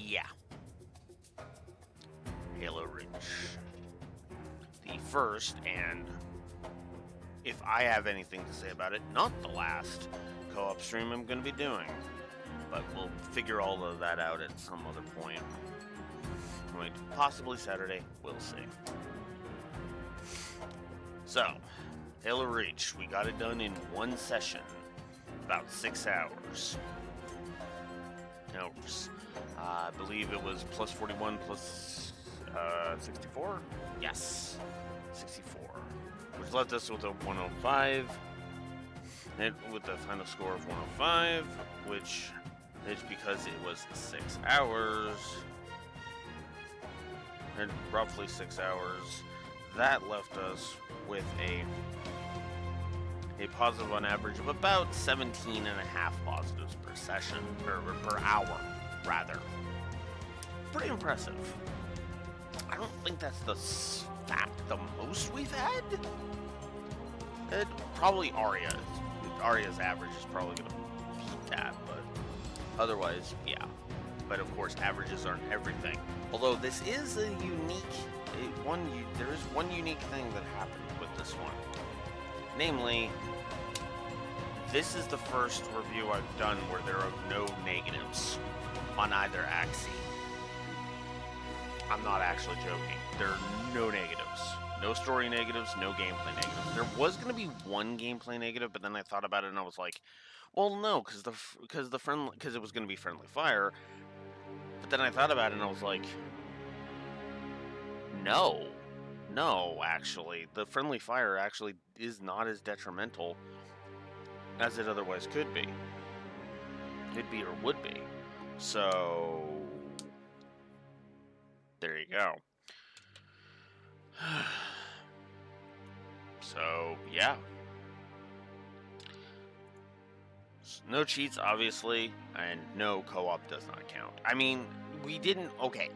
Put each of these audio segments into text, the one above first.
Yeah. Halo Reach. The first, and if I have anything to say about it, not the last co-op stream I'm going to be doing. But we'll figure all of that out at some other point. Possibly Saturday, we'll see. So, Halo Reach, we got it done in one session. About 6 hours. I believe it was plus 41 plus 64? Yes, 64. Which left us with a 105. And with the final score of 105, which is because it was 6 hours. And roughly 6 hours. That left us with a positive on average of about 17 and a half positives per session, or per hour, rather. Pretty impressive. I don't think that's the most we've had. Probably Arya's. Arya's average is probably going to beat that, but otherwise, yeah. But of course, averages aren't everything. Although this is a unique, there is one unique thing that happened with this one. Namely, this is the first review I've done where there are no negatives on either axis. I'm not actually joking. There are no negatives. No story negatives, no gameplay negatives. There was going to be one gameplay negative, but then I thought about it and I was like, well, no, because it was going to be friendly fire. But then I thought about it and I was like, no, actually, the friendly fire actually is not as detrimental as it otherwise could be. Could be or would be. So, there you go. So, yeah. No cheats, obviously, and no co-op does not count. I mean, we didn't... Okay.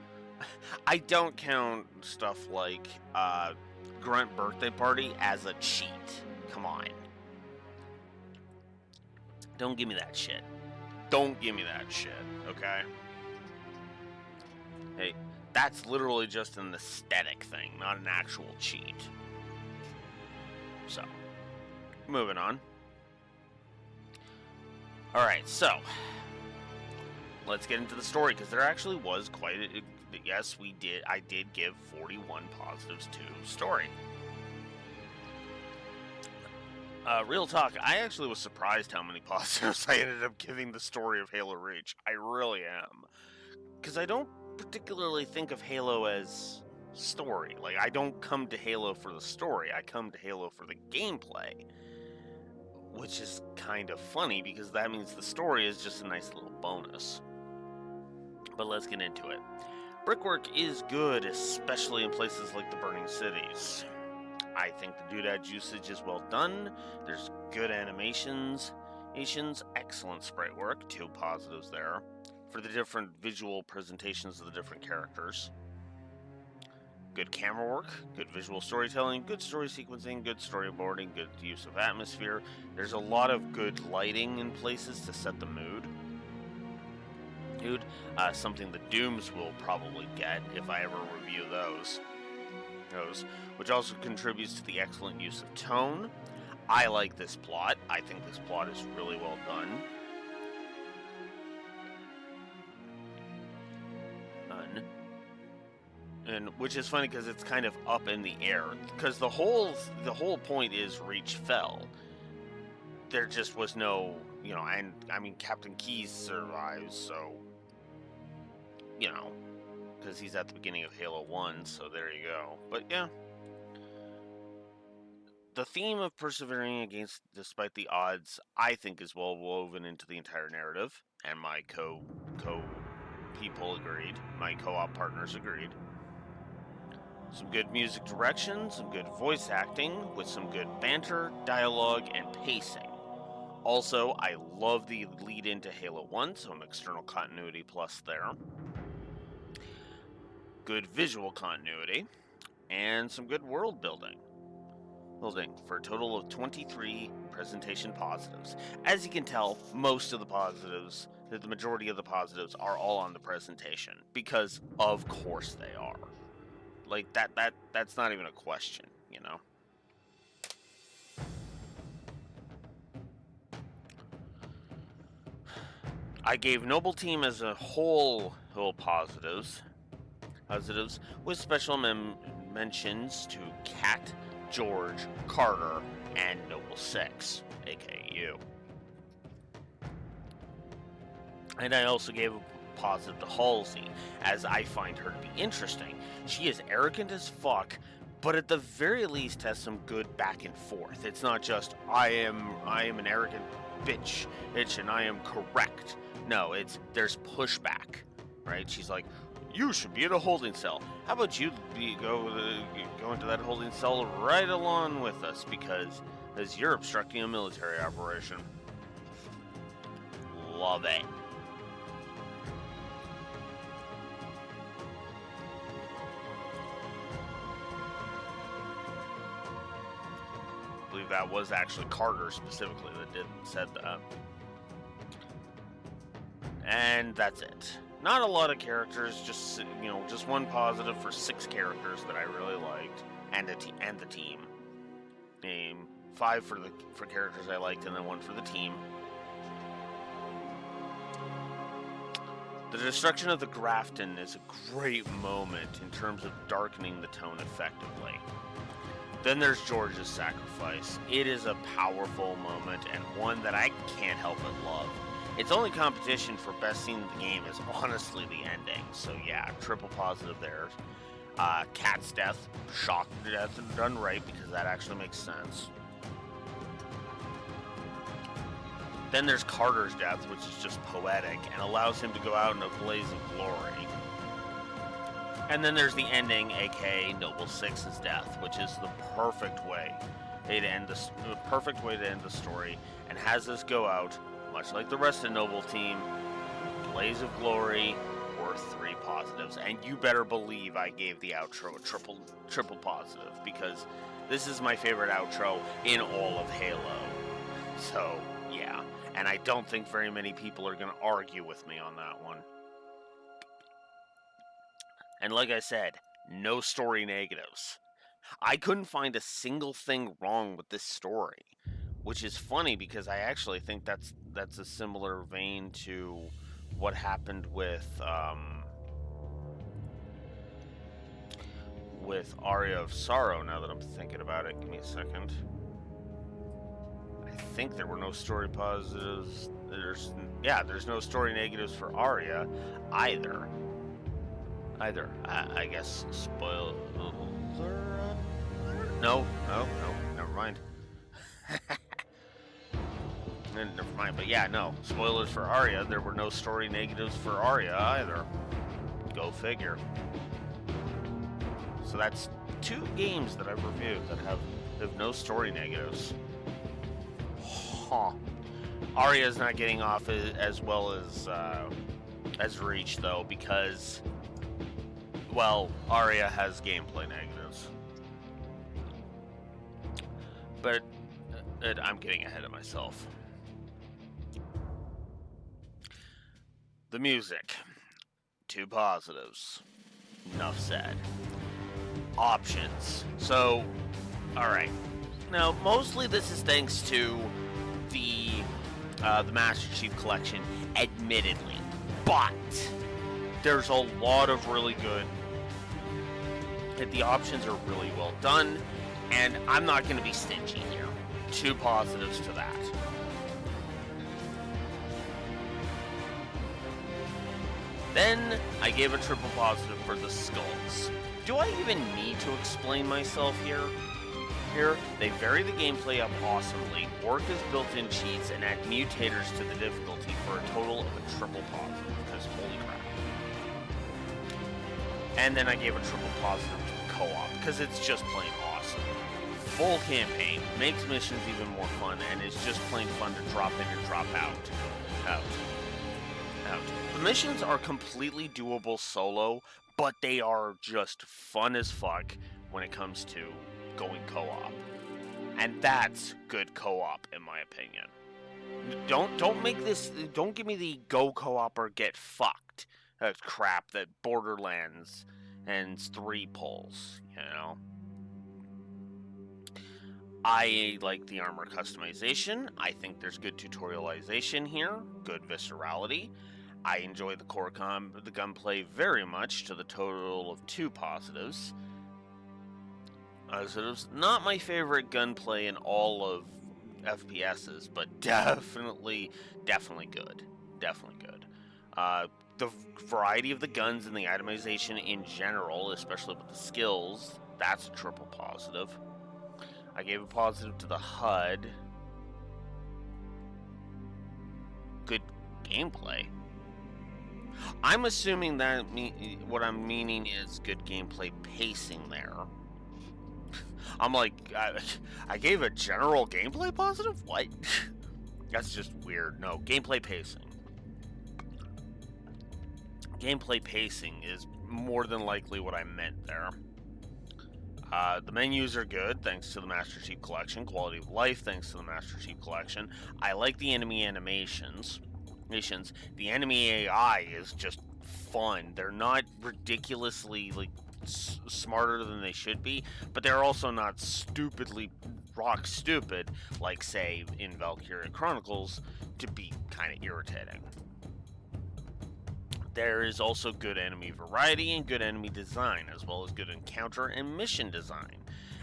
I don't count stuff like Grunt Birthday Party as a cheat. Come on. Don't give me that shit. Don't give me that shit, okay? Hey, that's literally just an aesthetic thing, not an actual cheat. So, moving on. Alright, so, let's get into the story, because there actually was quite a... Yes, I did give 41 positives to story. Real talk, I actually was surprised how many positives I ended up giving the story of Halo Reach. I really am. Because I don't particularly think of Halo as story. Like, I don't come to Halo for the story. I come to Halo for the gameplay. Which is kind of funny, because that means the story is just a nice little bonus. But let's get into it. Brickwork is good, especially in places like the Burning Cities. I think the doodad usage is well done. There's good animations, excellent sprite work, 2 positives there, for the different visual presentations of the different characters. Good camera work, good visual storytelling, good story sequencing, good storyboarding, good use of atmosphere. There's a lot of good lighting in places to set the mood. Something the Dooms will probably get if I ever review those, which also contributes to the excellent use of tone. I like this plot. I think this plot is really well done. And which is funny because it's kind of up in the air. Because the whole point is Reach fell. There just was no, and I mean Captain Keyes survives, so because he's at the beginning of Halo 1, so there you go. But yeah, the theme of persevering despite the odds, I think, is well woven into the entire narrative, and my people agreed, my co-op partners agreed. Some good music direction, some good voice acting, with some good banter, dialogue, and pacing. Also, I love the lead into Halo 1, so an external continuity plus there. Good visual continuity, and some good world building for a total of 23 presentation positives. As you can tell, most of the positives that the majority of the positives are all on the presentation, because of course they are. Like that's not even a question, you know. I gave Noble Team as a whole positives, with special mentions to Kat, George, Carter, and Noble 6, aka you. And I also gave a positive to Halsey, as I find her to be interesting. She is arrogant as fuck, but at the very least has some good back and forth. It's not just I am an arrogant bitch and I am correct. No, there's pushback, right? She's like, you should be at a holding cell. How about you go into that holding cell right along with us, because as you're obstructing a military operation. Love it. I believe that was actually Carter specifically that said that. And that's it. Not a lot of characters, just one positive for 6 characters that I really liked, and the team. 5 for characters I liked, and then 1 for the team. The destruction of the Grafton is a great moment in terms of darkening the tone effectively. Then there's George's sacrifice. It is a powerful moment, and one that I can't help but love. Its only competition for best scene of the game is honestly the ending. So yeah, triple positive there. Kat's death, shocked death, and done right, because that actually makes sense. Then there's Carter's death, which is just poetic and allows him to go out in a blaze of glory. And then there's the ending, aka Noble 6's death, which is the perfect way to end the story, and has us go out, much like the rest of Noble Team, blaze of glory, worth 3 positives. And you better believe I gave the outro a triple positive, because this is my favorite outro in all of Halo. So yeah, and I don't think very many people are going to argue with me on that one. And like I said, no story negatives. I couldn't find a single thing wrong with this story, which is funny, because I actually think that's a similar vein to what happened with Aria of Sorrow. Now that I'm thinking about it, give me a second. I think there were no story positives. There's no story negatives for Aria either. I guess spoiler. No, never mind. Never mind, but yeah, no. Spoilers for Aria. There were no story negatives for Aria either. Go figure. So that's 2 games that I've reviewed that have no story negatives. Huh. Aria's not getting off as well as Reach, though, because, well, Aria has gameplay negatives. But I'm getting ahead of myself. The music. 2 positives. Enough said. Options. So, alright. Now, mostly this is thanks to the Master Chief Collection, admittedly. But there's a lot of really good. The options are really well done, and I'm not going to be stingy here. 2 positives to that. Then I gave a triple positive for the skulls. Do I even need to explain myself here? Here, they vary the gameplay up awesomely, work as built-in cheats, and add mutators to the difficulty for a total of a triple positive, because holy crap. And then I gave a triple positive to the co-op, because it's just plain awesome. Full campaign, makes missions even more fun, and it's just plain fun to drop in and drop out. The missions are completely doable solo, but they are just fun as fuck when it comes to going co-op. And that's good co-op, in my opinion. Don't make this. Don't give me the go co-op or get fucked crap that Borderlands and 3 pulls. You know. I like the armor customization. I think there's good tutorialization here, good viscerality. I enjoy the the gunplay very much, to the total of 2 positives. Positives. Not my favorite gunplay in all of FPSs, but definitely good. Definitely good. The variety of the guns and the itemization in general, especially with the skills, that's a triple positive. I gave a positive to the HUD. Good gameplay. I'm assuming that what I'm meaning is good gameplay pacing there. I'm like, I gave a general gameplay positive? What? That's just weird. No, gameplay pacing. Gameplay pacing is more than likely what I meant there. The menus are good, thanks to the Master Chief Collection. Quality of life, thanks to the Master Chief Collection. I like the enemy animations. The enemy AI is just fun. They're not ridiculously smarter than they should be, but they're also not stupidly rock stupid, like say in Valkyria Chronicles, to be kind of irritating. There is also good enemy variety and good enemy design, as well as good encounter and mission design,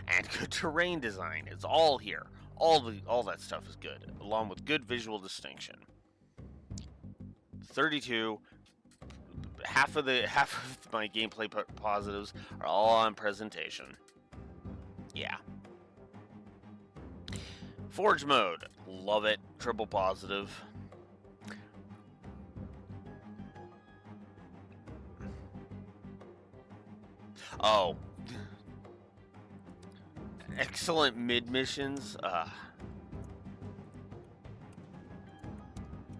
and good terrain design. It's all here. All that stuff is good, along with good visual distinction. 32. Half of my gameplay positives are all on presentation. Yeah. Forge mode, love it. Triple positive. Oh. Excellent mid missions.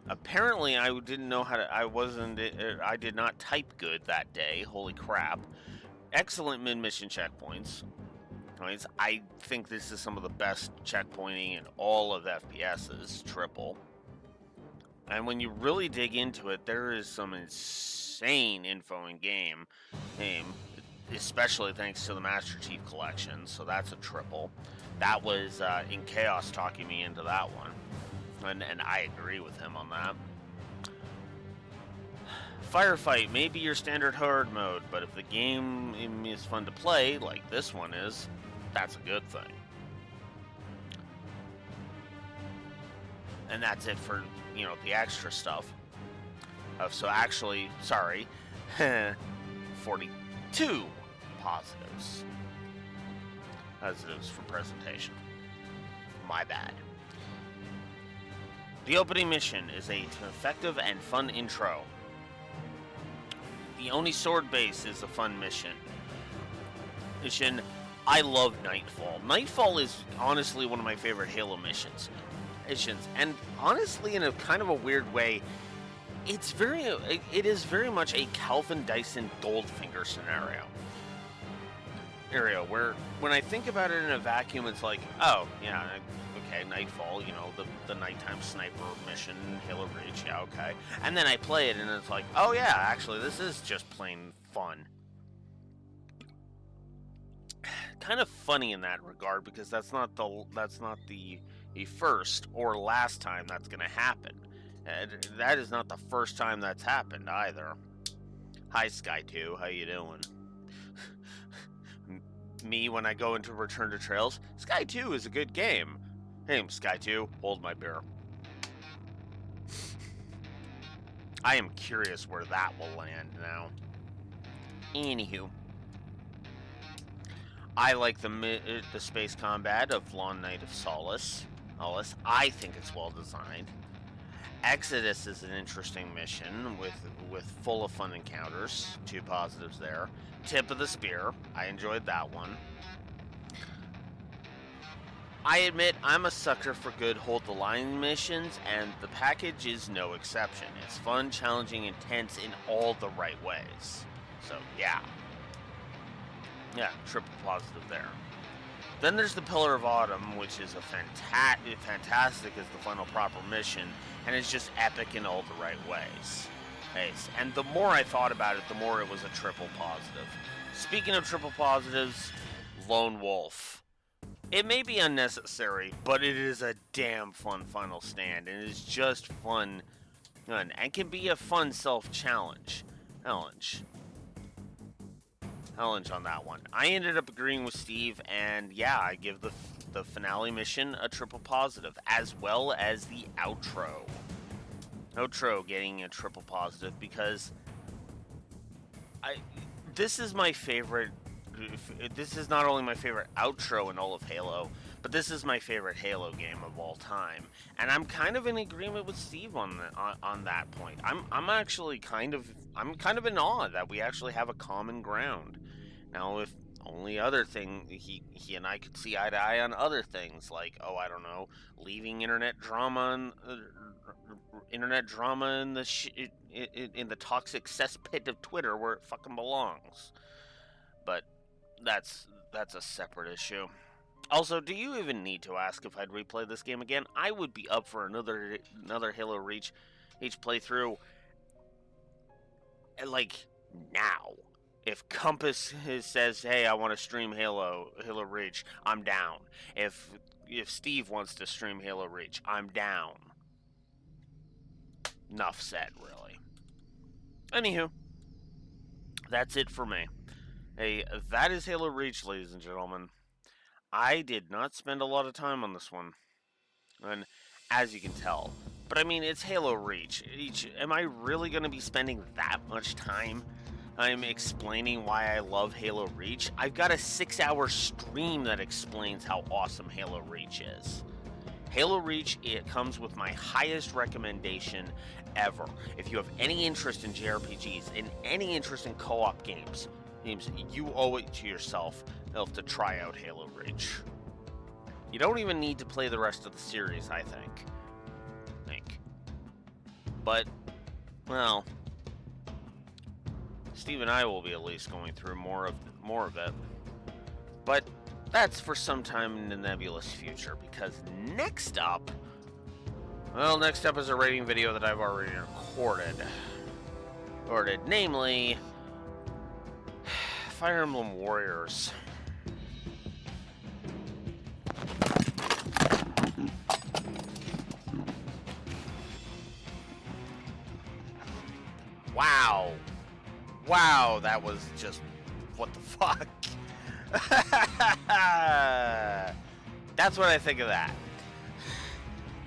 Apparently, I didn't know how to. I did not type good that day. Holy crap! Excellent mid-mission checkpoints. I think this is some of the best checkpointing in all of FPSs. Triple. And when you really dig into it, there is some insane info in game, especially thanks to the Master Chief Collection. So that's a triple. That was in Chaos talking me into that one. And I agree with him on that. Firefight may be your standard hard mode, but if the game is fun to play, like this one is, that's a good thing. And that's it for, the extra stuff. So actually, sorry, 42 positives. Positives for presentation. My bad. The opening mission is an effective and fun intro. The Oni Sword Base is a fun mission. I love Nightfall. Nightfall is honestly one of my favorite Halo missions. And honestly, in a kind of a weird way, it is very much a Calvin Dyson Goldfinger scenario. Where when I think about it in a vacuum, it's like, oh yeah, okay, Nightfall, the nighttime sniper mission, Halo Reach, yeah, okay. And then I play it and it's like, oh yeah, actually this is just plain fun. Kind of funny in that regard, because that's not the first or last time that's going to happen. That is not the first time that's happened either. Hi Sky2, how you doing? Me when I go into Return to Trails, Sky2 is a good game. Hey, Sky2, hold my beer. I am curious where that will land now. Anywho. I like the space combat of Long Night of Solace. I think it's well designed. Exodus is an interesting mission with full of fun encounters. 2 positives there. Tip of the Spear. I enjoyed that one. I admit I'm a sucker for good hold the line missions, and the package is no exception. It's fun, challenging, intense in all the right ways. So yeah. Yeah, triple positive there. Then there's the Pillar of Autumn, which is a fantastic as the final proper mission, and it's just epic in all the right ways. And the more I thought about it, the more it was a triple positive. Speaking of triple positives, Lone Wolf. It may be unnecessary, but it is a damn fun final stand, and it is just fun, and can be a fun self-challenge. Challenge on that one. I ended up agreeing with Steve, and yeah, I give the finale mission a triple positive, as well as the outro. Outro getting a triple positive because this is my favorite. This is not only my favorite outro in all of Halo, but this is my favorite Halo game of all time, and I'm kind of in agreement with Steve on that point. I'm actually kind of in awe that we actually have a common ground. Now, if only other thing he and I could see eye to eye on other things like, oh, I don't know, leaving internet drama in the toxic cesspit of Twitter where it fucking belongs. But that's a separate issue. Also, do you even need to ask if I'd replay this game again? I would be up for another Halo Reach playthrough, like, now. If Compass says, "Hey, I want to stream Halo Reach," I'm down. If Steve wants to stream Halo Reach, I'm down. Enough said, really. Anywho, that's it for me. Hey, that is Halo Reach, ladies and gentlemen. I did not spend a lot of time on this one, and as you can tell, but I mean, it's Halo Reach. Am I really going to be spending that much time? I'm explaining why I love Halo Reach. I've got a 6-hour stream that explains how awesome Halo Reach is. Halo Reach, it comes with my highest recommendation ever. If you have any interest in JRPGs, in any interest in co-op games, you owe it to yourself to try out Halo Reach. You don't even need to play the rest of the series, I think. But, well, Steve and I will be at least going through more of it. But that's for some time in the nebulous future, because next up is a rating video that I've already recorded, namely Fire Emblem Warriors. Wow, that was just, what the fuck? That's what I think of that.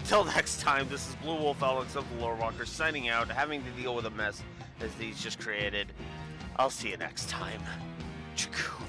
Till next time, this is Blue Wolf Alex of the Lorewalker signing out, having to deal with a mess as these just created. I'll see you next time. Choo-choo.